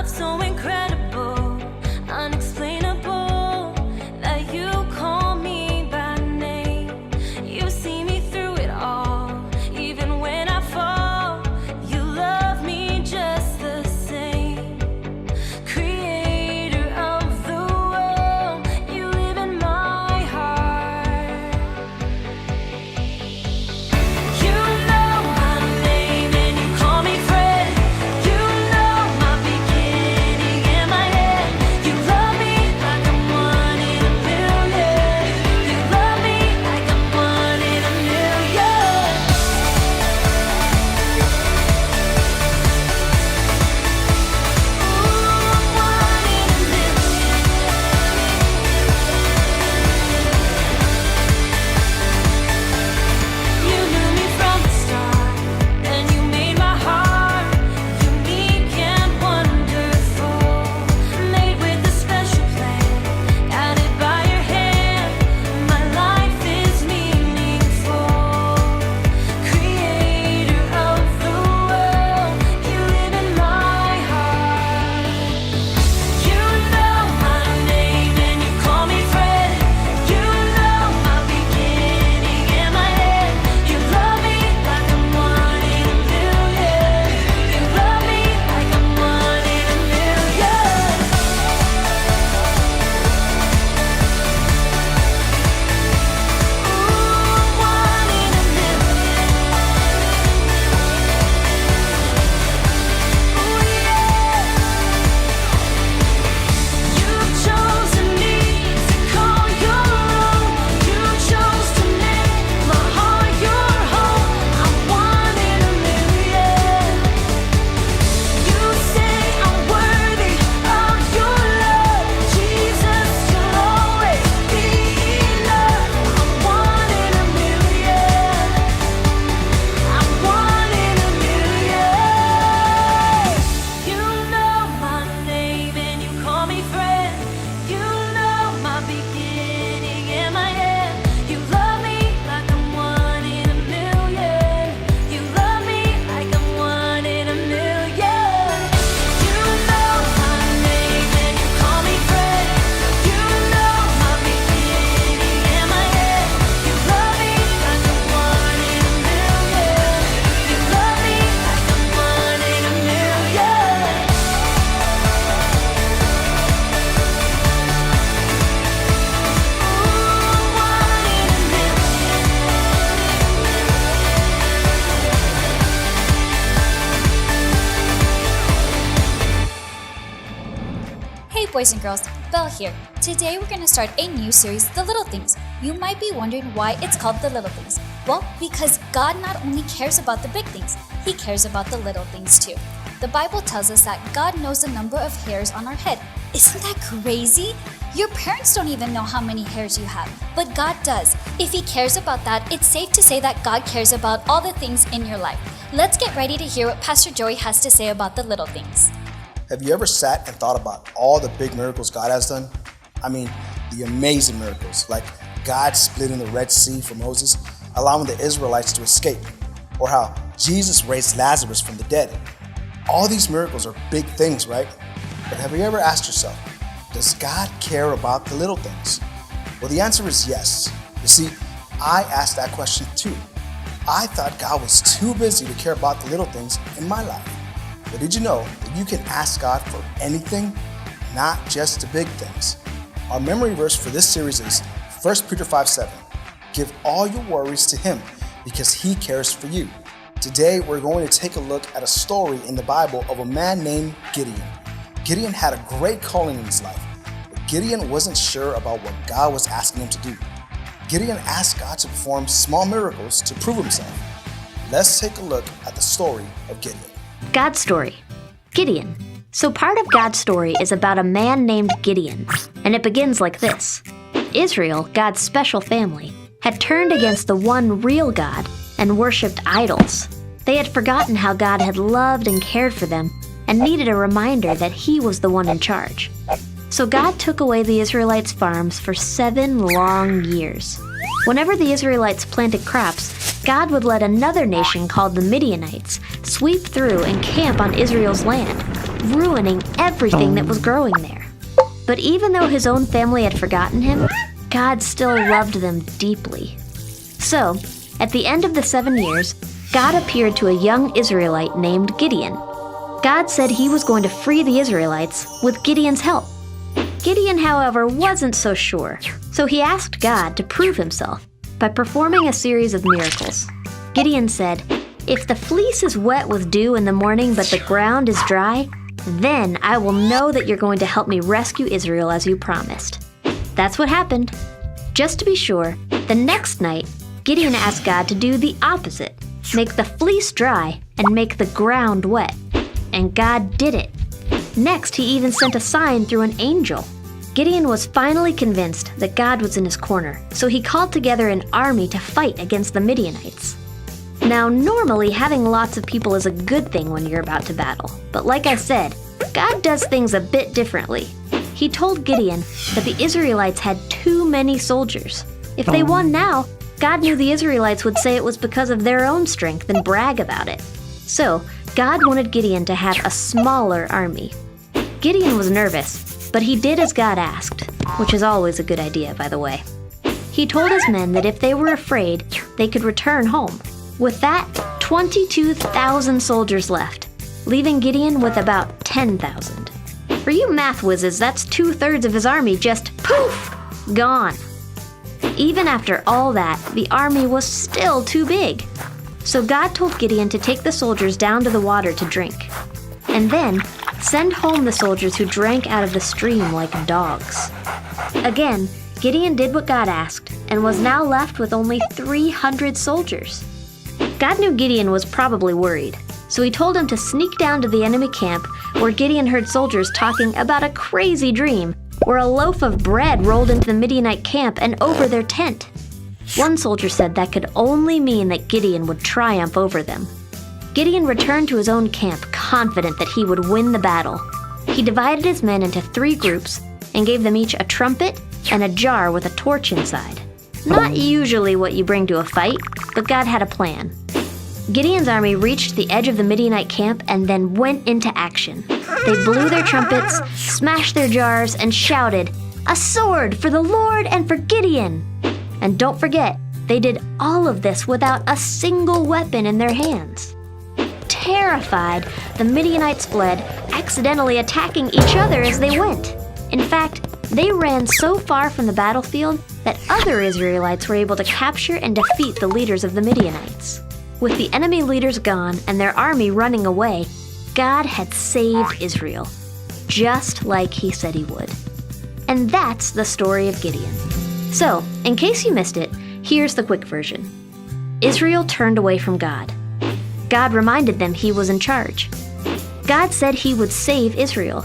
so incredible, unexplainable, that you call me by name. You see me through it all, even when I fall. You love me just the same. Creator of the world, you live in my heart. You know my name and you call me friend. You know my beginning and my end. You love me like I'm one in a million. You love me like I'm one in a million. Ooh, one in a million. You knew me from the start, and you made my heart unique and wonderful. Made with a special plan, guided by your hand. My life is meaningful. Creator of the world, you live in my heart. You know my name and you call me friend. You know my beginning and my end. You love me like I'm one in a million. You love me like I'm one in a million. Ooh, one in a million. Ooh, yeah. You've chosen me to call your own. You chose to make my heart your home. I'm one in a million. You say I'm worthy of your love. Jesus, you'll always be enough. I'm one in a million. I'm one in a million. You know my name and you call me friend. You know my beginning and my end. You love me like I'm one in a million. You love me like I'm one in a million. You know my name and you call me friend. You know my beginning and my end. You love me like I'm one in a million. You love me like I'm one in a million. Ooh, one in a million. Hey boys and girls, Belle here. Today we're going to start a new series, The Little Things. You might be wondering why it's called The Little Things. Well, because God not only cares about the big things, He cares about the little things too. The Bible tells us that God knows the number of hairs on our head. Isn't that crazy? Your parents don't even know how many hairs you have, but God does. If He cares about that, it's safe to say that God cares about all the things in your life. Let's get ready to hear what Pastor Joey has to say about the little things. Have you ever sat and thought about all the big miracles God has done? I mean, the amazing miracles, like God splitting the Red Sea for Moses, allowing the Israelites to escape, or how Jesus raised Lazarus from the dead. All these miracles are big things, right? But have you ever asked yourself, does God care about the little things? Well, the answer is yes. You see, I asked that question too. I thought God was too busy to care about the little things in my life. But did you know that you can ask God for anything, not just the big things? Our memory verse for this series is 1 Peter 5:7. Give all your worries to Him because He cares for you. Today, we're going to take a look at a story in the Bible of a man named Gideon. Gideon had a great calling in his life, but Gideon wasn't sure about what God was asking him to do. Gideon asked God to perform small miracles to prove Himself. Let's take a look at the story of Gideon. God's story. Gideon. So part of God's story is about a man named Gideon, and it begins like this. Israel, God's special family, had turned against the one real God and worshipped idols. They had forgotten how God had loved and cared for them and needed a reminder that He was the one in charge. So God took away the Israelites' farms for 7 long years. Whenever the Israelites planted crops, God would let another nation called the Midianites sweep through and camp on Israel's land. ruining everything that was growing there. But even though his own family had forgotten him, God still loved them deeply. So, at the end of the 7 years, God appeared to a young Israelite named Gideon. God said he was going to free the Israelites with Gideon's help. Gideon, however, wasn't so sure, so he asked God to prove himself by performing a series of miracles. Gideon said, "If the fleece is wet with dew in the morning but the ground is dry, then I will know that you're going to help me rescue Israel as you promised." That's what happened. Just to be sure, the next night, Gideon asked God to do the opposite, make the fleece dry and make the ground wet. And God did it. Next, he even sent a sign through an angel. Gideon was finally convinced that God was in his corner, so he called together an army to fight against the Midianites. Now, normally having lots of people is a good thing when you're about to battle, but like I said, God does things a bit differently. He told Gideon that the Israelites had too many soldiers. If they won now, God knew the Israelites would say it was because of their own strength and brag about it. So, God wanted Gideon to have a smaller army. Gideon was nervous, but he did as God asked, which is always a good idea, by the way. He told his men that if they were afraid, they could return home. With that, 22,000 soldiers left, leaving Gideon with about 10,000. For you math whizzes, that's 2/3 of his army just poof, gone. Even after all that, the army was still too big. So God told Gideon to take the soldiers down to the water to drink, and then send home the soldiers who drank out of the stream like dogs. Again, Gideon did what God asked and was now left with only 300 soldiers. God knew Gideon was probably worried, so he told him to sneak down to the enemy camp where Gideon heard soldiers talking about a crazy dream where a loaf of bread rolled into the Midianite camp and over their tent. One soldier said that could only mean that Gideon would triumph over them. Gideon returned to his own camp confident that he would win the battle. He divided his men into 3 groups and gave them each a trumpet and a jar with a torch inside. Not usually what you bring to a fight, but God had a plan. Gideon's army reached the edge of the Midianite camp and then went into action. They blew their trumpets, smashed their jars, and shouted, "A sword for the Lord and for Gideon!" And don't forget, they did all of this without a single weapon in their hands. Terrified, the Midianites fled, accidentally attacking each other as they went. In fact, they ran so far from the battlefield that other Israelites were able to capture and defeat the leaders of the Midianites. With the enemy leaders gone and their army running away, God had saved Israel, just like he said he would. And that's the story of Gideon. So, in case you missed it, here's the quick version. Israel turned away from God. God reminded them he was in charge. God said he would save Israel.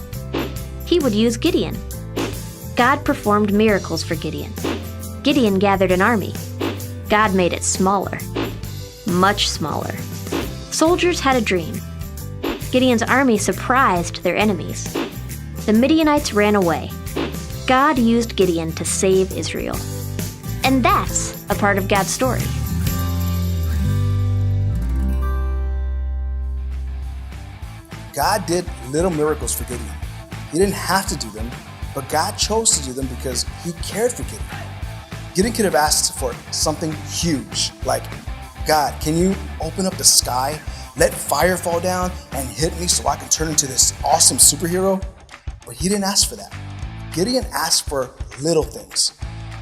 He would use Gideon. God performed miracles for Gideon. Gideon gathered an army. God made it smaller. Much smaller. Soldiers had a dream. Gideon's army surprised their enemies. The Midianites ran away. God used Gideon to save Israel. And that's a part of God's story. God did little miracles for Gideon. He didn't have to do them, but God chose to do them because he cared for Gideon. Gideon could have asked for something huge, like, "God, can you open up the sky, let fire fall down, and hit me so I can turn into this awesome superhero?" But he didn't ask for that. Gideon asked for little things.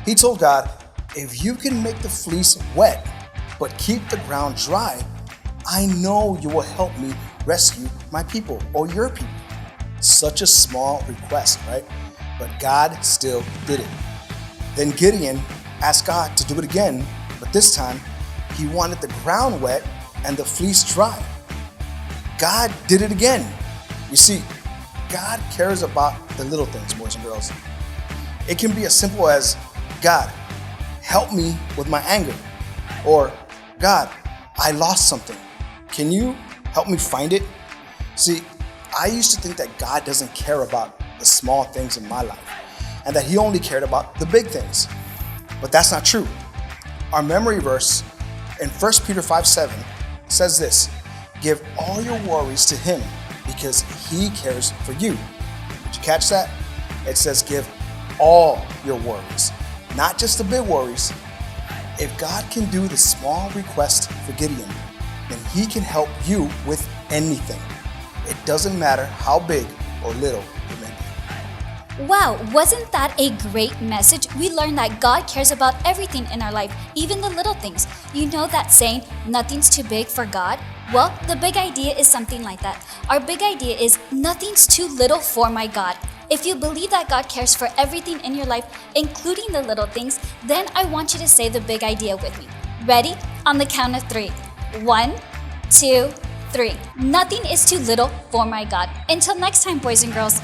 He told God, "If you can make the fleece wet, but keep the ground dry, I know you will help me rescue my people or your people." Such a small request, right? But God still did it. Then Gideon asked God to do it again, but this time he wanted the ground wet and the fleece dry. God did it again. You see, God cares about the little things, boys and girls. It can be as simple as, "God, help me with my anger," or, "God, I lost something. Can you help me find it?" See, I used to think that God doesn't care about the small things in my life and that he only cared about the big things. But that's not true. Our memory verse in 1 Peter 5:7 says this, "Give all your worries to him because He cares for you. Did you catch that? It says give all your worries, not just the big worries. If God can do the small request for Gideon, then He can help you with anything. It doesn't matter how big or little it may be. Wow, wasn't that a great message? We learned that God cares about everything in our life, even the little things. You know that saying, nothing's too big for God? Well, the big idea is something like that. Our big idea is nothing's too little for my God. If you believe that God cares for everything in your life, including the little things, then I want you to say the big idea with me. Ready? On the count of 3. 1, 2, 3. Nothing is too little for my God. Until next time, boys and girls.